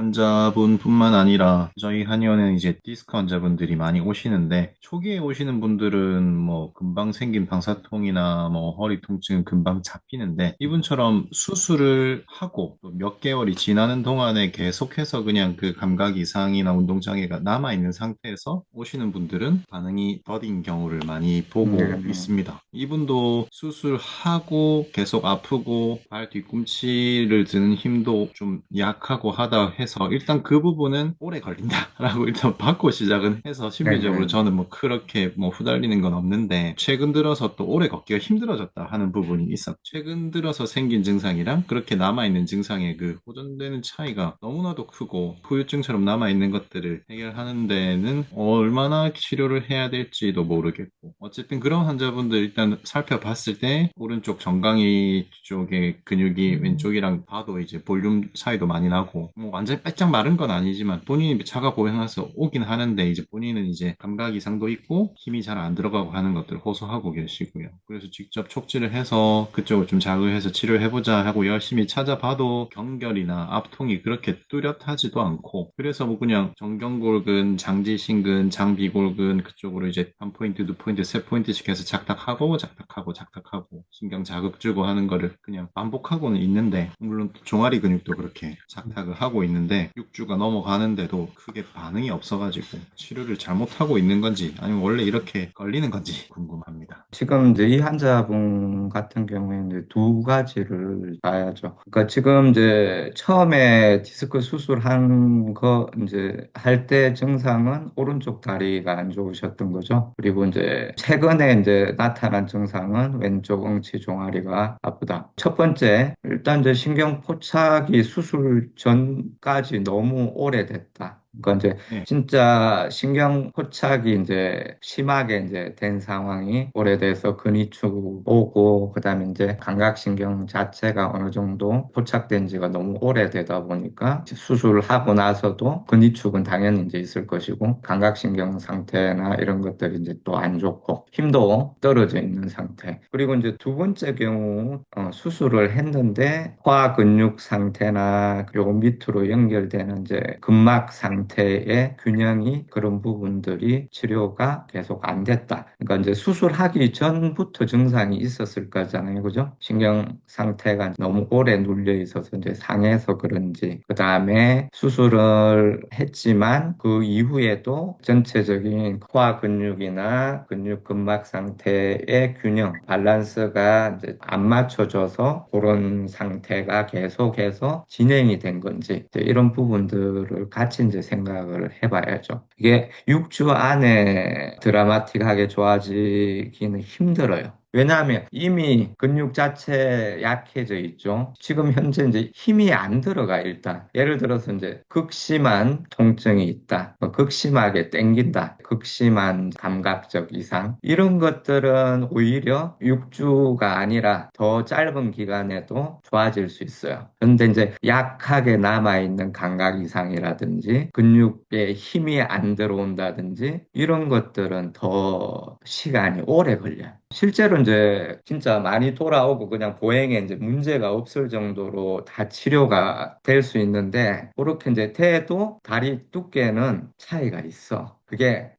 환자분뿐만 아니라 저희 한의원에는 이제 디스크 환자분들이 많이 오시는데 초기에 오시는 분들은 뭐 금방 생긴 방사통이나 뭐 허리 통증 금방 잡히는데 이분처럼 수술을 하고 또 몇 개월이 지나는 동안에 계속해서 그냥 그 감각 이상이나 운동 장애가 남아 있는 상태에서 오시는 분들은 반응이 더딘 경우를 많이 보고 네. 있습니다. 이분도 수술하고 계속 아프고 발 뒤꿈치를 드는 힘도 좀 약하고 하다 해서 일단 그 부분은 오래 걸린다라고 일단 받고 시작은 해서 심리적으로 네네. 저는 뭐 그렇게 뭐 후달리는 건 없는데 최근 들어서 또 오래 걷기가 힘들어졌다 하는 부분이 있어. 최근 들어서 생긴 증상이랑 그렇게 남아있는 증상의 그 호전되는 차이가 너무나도 크고 후유증처럼 남아있는 것들을 해결하는 데는 얼마나 치료를 해야 될지도 모르겠고 어쨌든 그런 환자분들 일단 살펴봤을 때 오른쪽 정강이 쪽에 근육이 왼쪽이랑 봐도 이제 볼륨 차이도 많이 나고 뭐 완전히 빼짝 마른 건 아니지만 본인이 자가 보행해서 오긴 하는데 이제 본인은 이제 감각 이상도 있고 힘이 잘 안 들어가고 하는 것들을 호소하고 계시고요. 그래서 직접 촉지를 해서 그쪽을 좀 자극해서 치료를 해보자 하고 열심히 찾아봐도 경결이나 압통이 그렇게 뚜렷하지도 않고 그래서 뭐 그냥 정경골근, 장지신근, 장비골근 그쪽으로 이제 한 포인트, 두 포인트, 세 포인트씩 해서 작탁하고 작탁하고 작탁하고 신경 자극 주고 하는 거를 그냥 반복하고는 있는데 물론 또 종아리 근육도 그렇게 작탁을 하고 있는데 6주가 넘어가는데도 크게 반응이 없어가지고 치료를 잘못하고 있는 건지 아니면 원래 이렇게 걸리는 건지 궁금합니다. 지금 이제 이 환자분 같은 경우에는 이제 두 가지를 봐야죠. 그러니까 지금 이제 처음에 디스크 수술한 거 이제 할 때 증상은 오른쪽 다리가 안 좋으셨던 거죠. 그리고 이제 최근에 이제 나타난 증상은 왼쪽 엉치 종아리가 아프다. 첫 번째, 일단 이제 신경 포착이 수술 전까지 너무 오래됐다. 그러니까 이제 네. 진짜 신경 포착이 이제 심하게 이제 된 상황이 오래돼서 근위축 오고 그다음에 이제 감각신경 자체가 어느 정도 포착된 지가 너무 오래되다 보니까 수술을 하고 나서도 근위축은 당연히 이제 있을 것이고 감각신경 상태나 이런 것들이 이제 또 안 좋고 힘도 떨어져 있는 상태. 그리고 이제 두 번째 경우 수술을 했는데 포화 근육 상태나 요 밑으로 연결되는 이제 근막 상태의 균형이 그런 부분들이 치료가 계속 안 됐다. 그러니까 이제 수술하기 전부터 증상이 있었을 거잖아요. 그죠? 신경 상태가 너무 오래 눌려 있어서 이제 상해서 그런지 그 다음에 수술을 했지만 그 이후에도 전체적인 코어 근육이나 근육 근막 상태의 균형, 밸런스가 이제 안 맞춰져서 그런 상태가 계속해서 진행이 된 건지 이제 이런 부분들을 같이 이제 생각을 해봐야죠. 이게 6주 안에 드라마틱하게 좋아지기는 힘들어요. 왜냐하면 이미 근육 자체 약해져 있죠. 지금 현재 이제 힘이 안 들어가 일단. 예를 들어서 이제 극심한 통증이 있다. 뭐 극심하게 땡긴다. 극심한 감각적 이상. 이런 것들은 오히려 6주가 아니라 더 짧은 기간에도 좋아질 수 있어요. 그런데 이제 약하게 남아있는 감각 이상이라든지 근육에 힘이 안 들어온다든지 이런 것들은 더 시간이 오래 걸려요. 실제로 이제 진짜 많이 돌아오고 그냥 보행에 이제 문제가 없을 정도로 다 치료가 될 수 있는데 그렇게 이제 돼도 다리 두께는 차이가 있어. 그게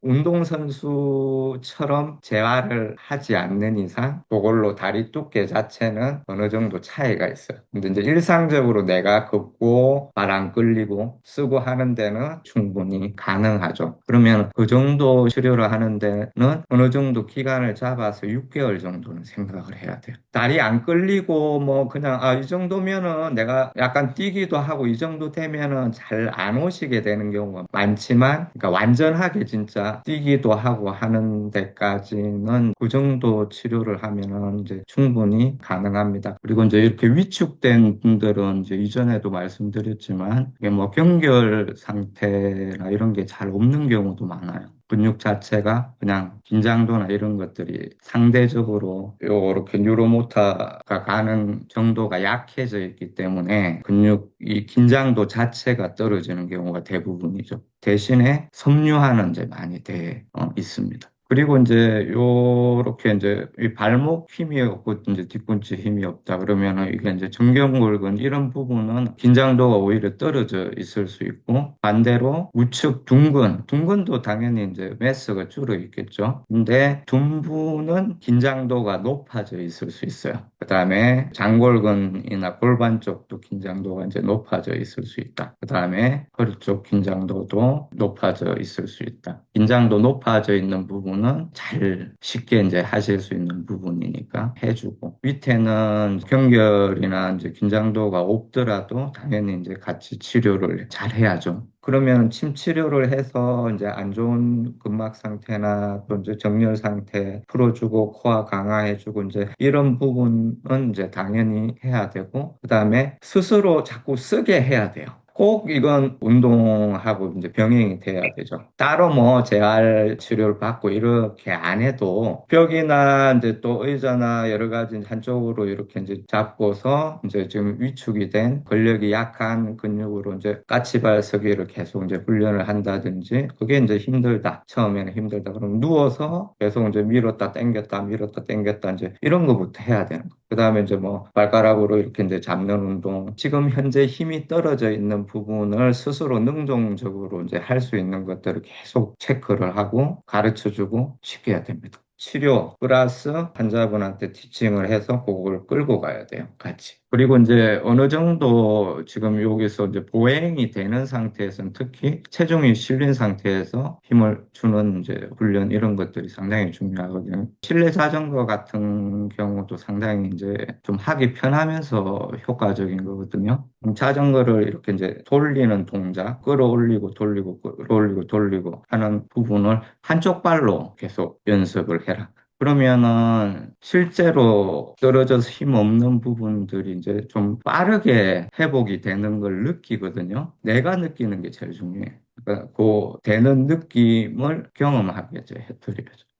운동선수처럼 재활을 하지 않는 이상 그걸로 다리 두께 자체는 어느 정도 차이가 있어요. 근데 이제 일상적으로 내가 걷고 말 안 끌리고 쓰고 하는 데는 충분히 가능하죠. 그러면 그 정도 치료를 하는 데는 어느 정도 기간을 잡아서 6개월 정도는 생각을 해야 돼요. 다리 안 끌리고 뭐 그냥 이 정도면은 내가 약간 뛰기도 하고 이 정도 되면은 잘 안 오시게 되는 경우가 많지만 그러니까 완전하게 진짜 뛰기도 하고 하는 데까지는 그 정도 치료를 하면은 이제 충분히 가능합니다. 그리고 이제 이렇게 위축된 분들은 이제 이전에도 말씀드렸지만 이게 뭐 경결 상태나 이런 게 잘 없는 경우도 많아요. 근육 자체가 그냥 긴장도나 이런 것들이 상대적으로 이렇게 뉴로모터가 가는 정도가 약해져 있기 때문에 근육이 긴장도 자체가 떨어지는 경우가 대부분이죠. 대신에 섬유화는 이제 많이 돼 있습니다. 그리고 이제 요렇게 이제 이 발목 힘이 없고 이제 뒤꿈치 힘이 없다 그러면은 이게 이제 정경골근 이런 부분은 긴장도가 오히려 떨어져 있을 수 있고 반대로 우측 둔근도 당연히 이제 매스가 줄어 있겠죠. 근데 둔부는 긴장도가 높아져 있을 수 있어요. 그다음에 장골근이나 골반 쪽도 긴장도가 이제 높아져 있을 수 있다. 그다음에 허리 쪽 긴장도도 높아져 있을 수 있다. 긴장도 높아져 있는 부분은 잘 쉽게 이제 하실 수 있는 부분이니까 해주고 밑에는 경결이나 이제 긴장도가 없더라도 당연히 이제 같이 치료를 잘 해야죠. 그러면 침 치료를 해서 이제 안 좋은 근막 상태나 또 이제 정렬 상태 풀어주고 코아 강화해주고 이제 이런 부분은 이제 당연히 해야 되고 그다음에 스스로 자꾸 쓰게 해야 돼요. 꼭 이건 운동하고 이제 병행이 돼야 되죠. 따로 뭐 재활 치료를 받고 이렇게 안 해도 벽이나 이제 또 의자나 여러 가지 한쪽으로 이렇게 이제 잡고서 이제 지금 위축이 된 근력이 약한 근육으로 이제 까치발 서기를 계속 이제 훈련을 한다든지 그게 이제 힘들다. 처음에는 힘들다. 그럼 누워서 계속 이제 밀었다 당겼다 이제 이런 거부터 해야 되는 거예요. 그 다음에 이제 뭐 발가락으로 이렇게 이제 잡는 운동, 지금 현재 힘이 떨어져 있는 부분을 스스로 능동적으로 이제 할 수 있는 것들을 계속 체크를 하고 가르쳐 주고 쉽게 해야 됩니다. 치료 플러스 환자분한테 티칭을 해서 그걸 끌고 가야 돼요, 같이. 그리고 이제 어느 정도 지금 여기서 이제 보행이 되는 상태에서는 특히 체중이 실린 상태에서 힘을 주는 이제 훈련 이런 것들이 상당히 중요하거든요. 실내 자전거 같은 경우도 상당히 이제 좀 하기 편하면서 효과적인 거거든요. 자전거를 이렇게 이제 돌리는 동작, 끌어올리고 돌리고 끌어올리고 돌리고 하는 부분을 한쪽 발로 계속 연습을 해라. 그러면은 실제로 떨어져서 힘 없는 부분들이 이제 좀 빠르게 회복이 되는 걸 느끼거든요. 내가 느끼는 게 제일 중요해. 그러니까 그 되는 느낌을 경험하게 해드려야죠.